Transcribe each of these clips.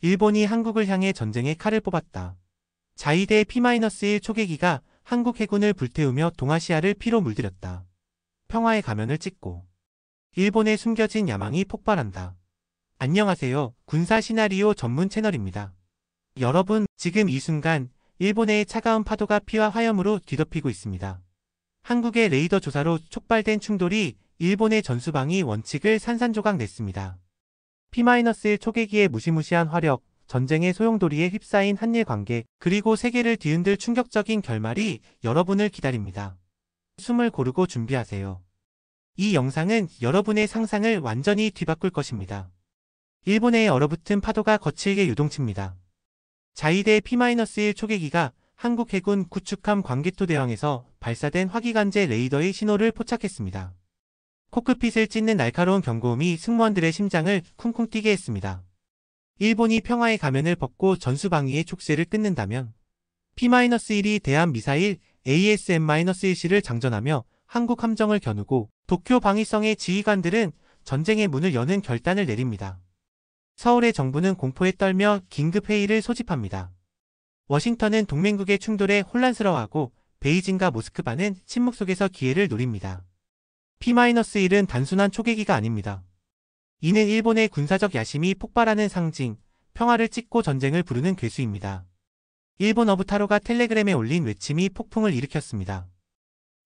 일본이 한국을 향해 전쟁의 칼을 뽑았다. 자위대 P-1 초계기가 한국 해군을 불태우며 동아시아를 피로 물들였다. 평화의 가면을 찍고 일본의 숨겨진 야망이 폭발한다. 안녕하세요. 군사 시나리오 전문 채널입니다. 여러분, 지금 이 순간 일본의 차가운 파도가 피와 화염으로 뒤덮이고 있습니다. 한국의 레이더 조사로 촉발된 충돌이 일본의 전수방위 원칙을 산산조각 냈습니다. P-1 초계기의 무시무시한 화력, 전쟁의 소용돌이에 휩싸인 한일 관계, 그리고 세계를 뒤흔들 충격적인 결말이 여러분을 기다립니다. 숨을 고르고 준비하세요. 이 영상은 여러분의 상상을 완전히 뒤바꿀 것입니다. 일본의 얼어붙은 파도가 거칠게 유동칩니다. 자위대 P-1 초계기가 한국 해군 구축함 광개토 대왕에서 발사된 화기관제 레이더의 신호를 포착했습니다. 코크핏을 찢는 날카로운 경고음이 승무원들의 심장을 쿵쿵 뛰게 했습니다. 일본이 평화의 가면을 벗고 전수방위의 촉새를 끊는다면 P-1이 대함 미사일 ASM-1C를 장전하며 한국 함정을 겨누고 도쿄 방위성의 지휘관들은 전쟁의 문을 여는 결단을 내립니다. 서울의 정부는 공포에 떨며 긴급회의를 소집합니다. 워싱턴은 동맹국의 충돌에 혼란스러워하고 베이징과 모스크바는 침묵 속에서 기회를 노립니다. P-1은 단순한 초계기가 아닙니다. 이는 일본의 군사적 야심이 폭발하는 상징, 평화를 찍고 전쟁을 부르는 괴수입니다. 일본 어부타로가 텔레그램에 올린 외침이 폭풍을 일으켰습니다.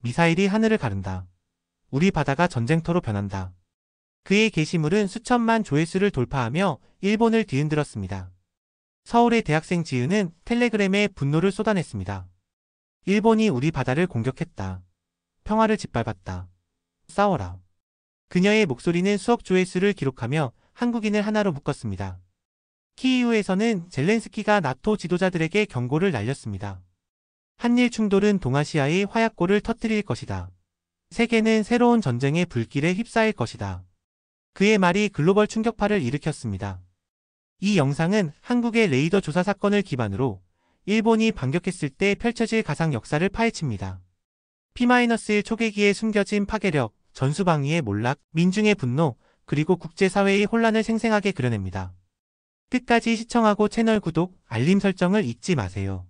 미사일이 하늘을 가른다. 우리 바다가 전쟁터로 변한다. 그의 게시물은 수천만 조회수를 돌파하며 일본을 뒤흔들었습니다. 서울의 대학생 지은은 텔레그램에 분노를 쏟아냈습니다. 일본이 우리 바다를 공격했다. 평화를 짓밟았다. 싸워라. 그녀의 목소리는 수억 조회수를 기록하며 한국인을 하나로 묶었습니다. 키이우에서는 젤렌스키가 나토 지도자들에게 경고를 날렸습니다. 한일 충돌은 동아시아의 화약고를 터뜨릴 것이다. 세계는 새로운 전쟁의 불길에 휩싸일 것이다. 그의 말이 글로벌 충격파를 일으켰습니다. 이 영상은 한국의 레이더 조사 사건을 기반으로 일본이 반격했을 때 펼쳐질 가상 역사를 파헤칩니다. P-1 초계기에 숨겨진 파괴력, 전수방위의 몰락, 민중의 분노, 그리고 국제사회의 혼란을 생생하게 그려냅니다. 끝까지 시청하고 채널 구독, 알림 설정을 잊지 마세요.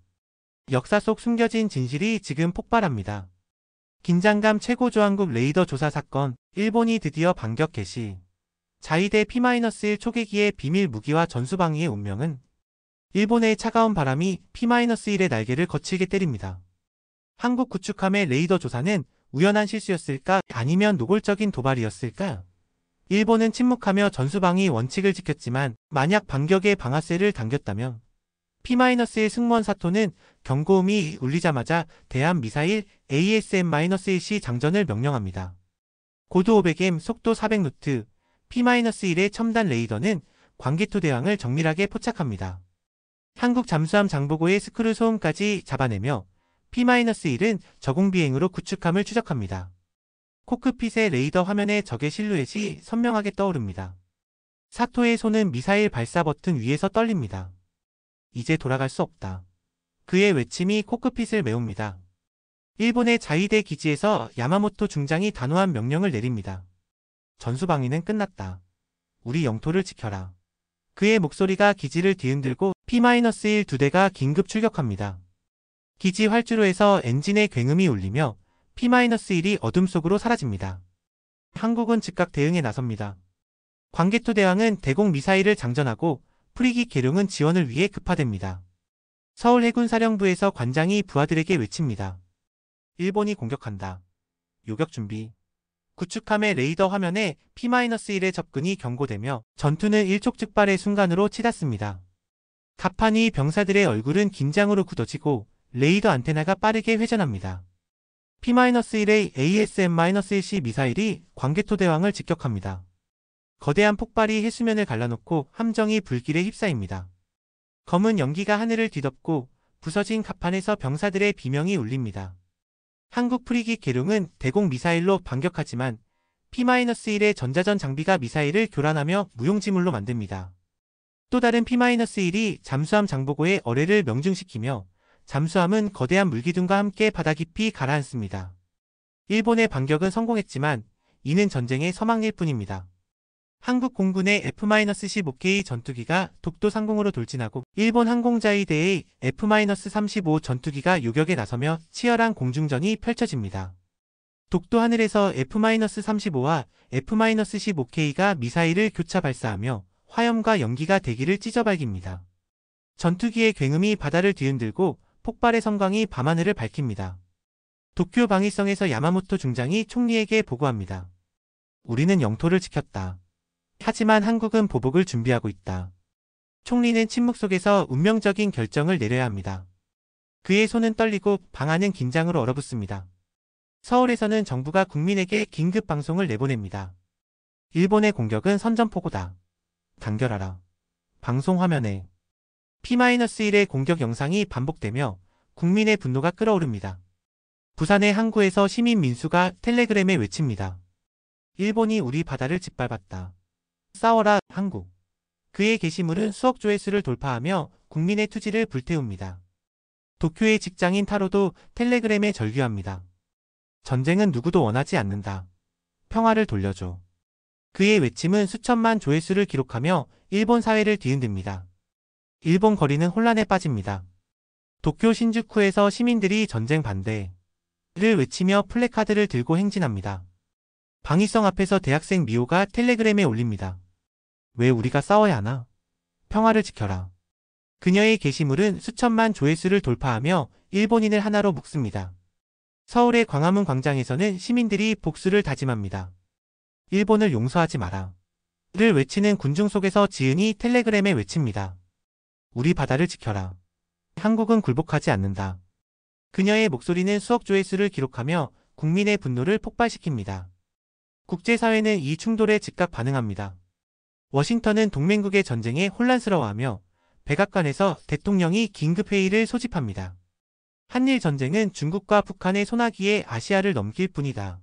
역사 속 숨겨진 진실이 지금 폭발합니다. 긴장감 최고조항국 레이더 조사 사건, 일본이 드디어 반격 개시. 자위대 P-1 초계기의 비밀 무기와 전수방위의 운명은 일본의 차가운 바람이 P-1의 날개를 거칠게 때립니다. 한국 구축함의 레이더 조사는 우연한 실수였을까? 아니면 노골적인 도발이었을까? 일본은 침묵하며 전수방위 원칙을 지켰지만 만약 반격의 방아쇠를 당겼다면 P-1 승무원 사토는 경고음이 울리자마자 대함 미사일 ASM-1C 장전을 명령합니다. 고도 500m, 속도 400노트, P-1의 첨단 레이더는 광개토 대왕을 정밀하게 포착합니다. 한국 잠수함 장보고의 스크류 소음까지 잡아내며 P-1은 저공 비행으로 구축함을 추적합니다. 코크핏의 레이더 화면에 적의 실루엣이 선명하게 떠오릅니다. 사토의 손은 미사일 발사 버튼 위에서 떨립니다. 이제 돌아갈 수 없다. 그의 외침이 코크핏을 메웁니다. 일본의 자위대 기지에서 야마모토 중장이 단호한 명령을 내립니다. 전수방위는 끝났다. 우리 영토를 지켜라. 그의 목소리가 기지를 뒤흔들고 P-1 두 대가 긴급 출격합니다. 기지 활주로에서 엔진의 굉음이 울리며 P-1이 어둠 속으로 사라집니다. 한국은 즉각 대응에 나섭니다. 광개토 대왕은 대공 미사일을 장전하고 프리깃 계룡은 지원을 위해 급파됩니다. 서울 해군사령부에서 관장이 부하들에게 외칩니다. 일본이 공격한다. 요격 준비. 구축함의 레이더 화면에 P-1의 접근이 경고되며 전투는 일촉즉발의 순간으로 치닫습니다. 갑판이 병사들의 얼굴은 긴장으로 굳어지고 레이더 안테나가 빠르게 회전합니다. P-1의 ASM-1C 미사일이 광개토 대왕을 직격합니다. 거대한 폭발이 해수면을 갈라놓고 함정이 불길에 휩싸입니다. 검은 연기가 하늘을 뒤덮고 부서진 갑판에서 병사들의 비명이 울립니다. 한국 프리깃 계룡은 대공 미사일로 반격하지만 P-1의 전자전 장비가 미사일을 교란하며 무용지물로 만듭니다. 또 다른 P-1이 잠수함 장보고의 어뢰를 명중시키며 잠수함은 거대한 물기둥과 함께 바다 깊이 가라앉습니다. 일본의 반격은 성공했지만 이는 전쟁의 서막일 뿐입니다. 한국 공군의 F-15K 전투기가 독도 상공으로 돌진하고 일본 항공자위대의 F-35 전투기가 요격에 나서며 치열한 공중전이 펼쳐집니다. 독도 하늘에서 F-35와 F-15K가 미사일을 교차 발사하며 화염과 연기가 대기를 찢어발깁니다. 전투기의 굉음이 바다를 뒤흔들고 폭발의 성광이 밤하늘을 밝힙니다. 도쿄 방위성에서 야마모토 중장이 총리에게 보고합니다. 우리는 영토를 지켰다. 하지만 한국은 보복을 준비하고 있다. 총리는 침묵 속에서 운명적인 결정을 내려야 합니다. 그의 손은 떨리고 방안은 긴장으로 얼어붙습니다. 서울에서는 정부가 국민에게 긴급 방송을 내보냅니다. 일본의 공격은 선전포고다. 단결하라. 방송 화면에 P-1의 공격 영상이 반복되며 국민의 분노가 끓어오릅니다. 부산의 항구에서 시민 민수가 텔레그램에 외칩니다. 일본이 우리 바다를 짓밟았다. 싸워라, 한국. 그의 게시물은 수억 조회수를 돌파하며 국민의 투지를 불태웁니다. 도쿄의 직장인 타로도 텔레그램에 절규합니다. 전쟁은 누구도 원하지 않는다. 평화를 돌려줘. 그의 외침은 수천만 조회수를 기록하며 일본 사회를 뒤흔듭니다. 일본 거리는 혼란에 빠집니다. 도쿄 신주쿠에서 시민들이 전쟁 반대를 외치며 플래카드를 들고 행진합니다. 방위성 앞에서 대학생 미호가 텔레그램에 올립니다. 왜 우리가 싸워야 하나? 평화를 지켜라. 그녀의 게시물은 수천만 조회수를 돌파하며 일본인을 하나로 묶습니다. 서울의 광화문 광장에서는 시민들이 복수를 다짐합니다. 일본을 용서하지 마라. 를 외치는 군중 속에서 지은이 텔레그램에 외칩니다. 우리 바다를 지켜라. 한국은 굴복하지 않는다. 그녀의 목소리는 수억 조회수를 기록하며 국민의 분노를 폭발시킵니다. 국제사회는 이 충돌에 즉각 반응합니다. 워싱턴은 동맹국의 전쟁에 혼란스러워하며 백악관에서 대통령이 긴급회의를 소집합니다. 한일 전쟁은 중국과 북한의 소나기에 아시아를 넘길 뿐이다.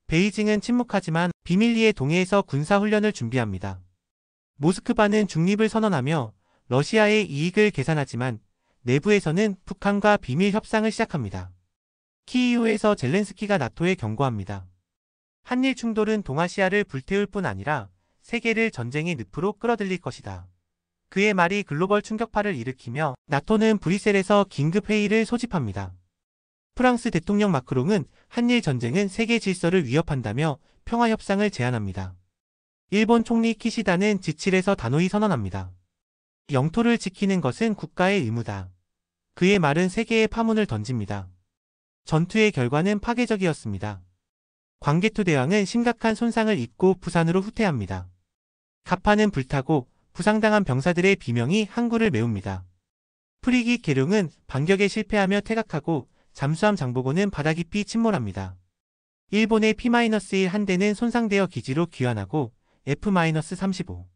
베이징은 침묵하지만 비밀리에 동해에서 군사훈련을 준비합니다. 모스크바는 중립을 선언하며 러시아의 이익을 계산하지만 내부에서는 북한과 비밀 협상을 시작합니다. 키이우에서 젤렌스키가 나토에 경고합니다. 한일 충돌은 동아시아를 불태울 뿐 아니라 세계를 전쟁의 늪으로 끌어들일 것이다. 그의 말이 글로벌 충격파를 일으키며 나토는 브뤼셀에서 긴급회의를 소집합니다. 프랑스 대통령 마크롱은 한일 전쟁은 세계 질서를 위협한다며 평화협상을 제안합니다. 일본 총리 키시다는 지칠에서 단호히 선언합니다. 영토를 지키는 것은 국가의 의무다. 그의 말은 세계에 파문을 던집니다. 전투의 결과는 파괴적이었습니다. 광개토 대왕은 심각한 손상을 입고 부산으로 후퇴합니다. 가파는 불타고 부상당한 병사들의 비명이 항구를 메웁니다. 프리깃 계룡은 반격에 실패하며 퇴각하고 잠수함 장보고는 바다 깊이 침몰합니다. 일본의 P-1 한대는 손상되어 기지로 귀환하고 F-35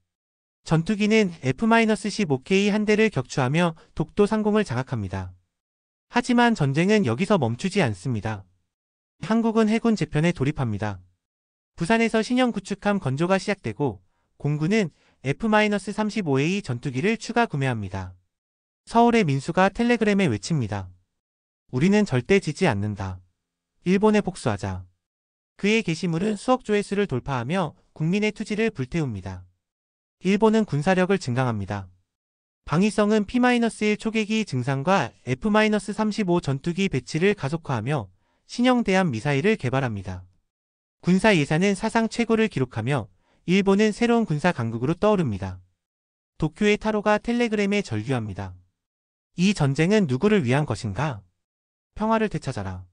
전투기는 F-15K 한대를 격추하며 독도 상공을 장악합니다. 하지만 전쟁은 여기서 멈추지 않습니다. 한국은 해군 재편에 돌입합니다. 부산에서 신형 구축함 건조가 시작되고 공군은 F-35A 전투기를 추가 구매합니다. 서울의 민수가 텔레그램에 외칩니다. 우리는 절대 지지 않는다. 일본에 복수하자. 그의 게시물은 수억 조회수를 돌파하며 국민의 투지를 불태웁니다. 일본은 군사력을 증강합니다. 방위성은 P-1 초계기 증상과 F-35 전투기 배치를 가속화하며 신형 대함 미사일을 개발합니다. 군사 예산은 사상 최고를 기록하며 일본은 새로운 군사 강국으로 떠오릅니다. 도쿄의 타로가 텔레그램에 절규합니다. 이 전쟁은 누구를 위한 것인가? 평화를 되찾아라.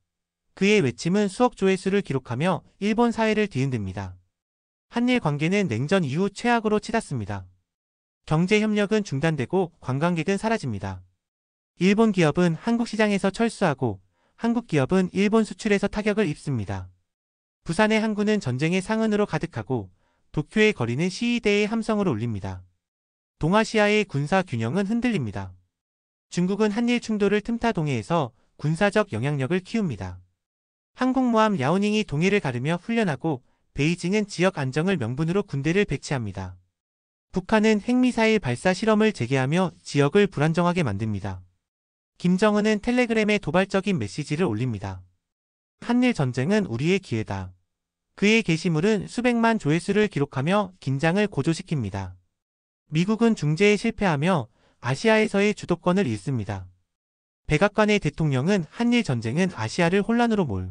그의 외침은 수억 조회수를 기록하며 일본 사회를 뒤흔듭니다. 한일 관계는 냉전 이후 최악으로 치닫습니다. 경제 협력은 중단되고 관광객은 사라집니다. 일본 기업은 한국 시장에서 철수하고 한국 기업은 일본 수출에서 타격을 입습니다. 부산의 항구는 전쟁의 상흔으로 가득하고 도쿄의 거리는 시위대의 함성을 울립니다. 동아시아의 군사 균형은 흔들립니다. 중국은 한일 충돌을 틈타 동해에서 군사적 영향력을 키웁니다. 항공모함 야오닝이 동해를 가르며 훈련하고 베이징은 지역 안정을 명분으로 군대를 배치합니다. 북한은 핵미사일 발사 실험을 재개하며 지역을 불안정하게 만듭니다. 김정은은 텔레그램에 도발적인 메시지를 올립니다. 한일 전쟁은 우리의 기회다. 그의 게시물은 수백만 조회수를 기록하며 긴장을 고조시킵니다. 미국은 중재에 실패하며 아시아에서의 주도권을 잃습니다. 백악관의 대통령은 한일 전쟁은 아시아를 혼란으로 몰